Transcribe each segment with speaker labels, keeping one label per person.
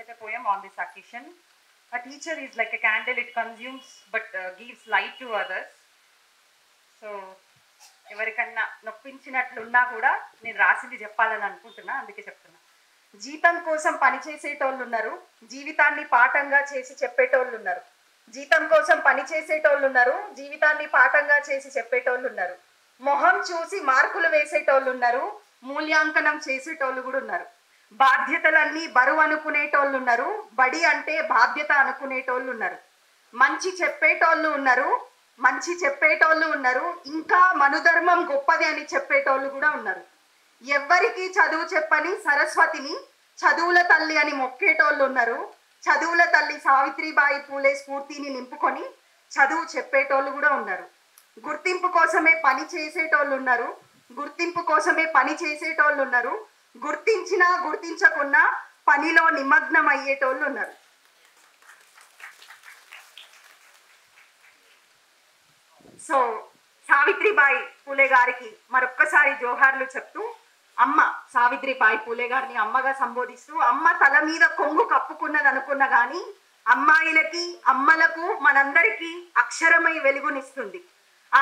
Speaker 1: recite a poem on this occasion. A teacher is like a candle, it consumes but gives light to others. So, ఎవరికన్నా నొప్పించినట్లున్నా కూడా నేను రాసింది చెప్పాలని అనుకుంటున్నా, అందుకే చెప్తున్నా. జీతం కోసం పనిచేసేటోళ్ళు ఉన్నారు, జీవితాన్ని పాఠంగా చేసి చెప్పేటోళ్ళు ఉన్నారు. జీతం కోసం పని చేసేటోళ్ళు ఉన్నారు, జీవితాన్ని పాఠంగా చేసి చెప్పేటోళ్ళు ఉన్నారు. మొహం చూసి మార్కులు వేసేటోళ్ళు ఉన్నారు, మూల్యాంకనం చేసేటోళ్ళు కూడా ఉన్నారు. బాధ్యతలన్నీ బరువు అనుకునేటోళ్ళు ఉన్నారు, బడి అంటే బాధ్యత అనుకునేటోళ్ళు ఉన్నారు. మంచి చెప్పేటోళ్ళు ఉన్నారు, ఇంకా మనుధర్మం గొప్పది అని చెప్పేటోళ్ళు కూడా ఉన్నారు. ఎవ్వరికి చదువు చెప్పని సరస్వతిని చదువుల తల్లి అని మొక్కేటోళ్ళు ఉన్నారు. చదువుల తల్లి సావిత్రిబాయి పూలే స్ఫూర్తిని నింపుకొని చదువు చెప్పేటోళ్ళు కూడా ఉన్నారు. గుర్తింపు కోసమే పని చేసేటోళ్ళు ఉన్నారు, గుర్తించినా గుర్తించకున్నా పనిలో నిమగ్నం అయ్యేటోళ్ళు ఉన్నారు. సో సావిత్రిబాయి పూలే గారికి మరొక్కసారి జోహార్లు చెప్తూ, అమ్మ సావిత్రిబాయి పూలే గారిని అమ్మగా సంబోధిస్తూ, అమ్మ తల మీద కొంగు కప్పుకున్నది అనుకున్న కానీ అమ్మాయిలకి అమ్మలకు మనందరికీ అక్షరమై వెలుగునిస్తుంది.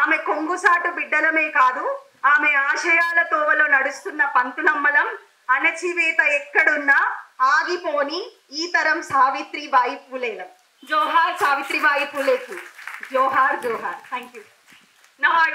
Speaker 1: ఆమె కొంగుసాటు బిడ్డలమే కాదు, ఆమె ఆశయాల తోవలో నడుస్తున్న పంతునమ్మలం. అణచివేత ఎక్కడున్నా ఆగిపోని ఈ తరం సావిత్రిబాయి పూలేలం. జోహార్ సావిత్రిబాయి పూలేకి, జోహార్ జోహార్. Thank you. Now I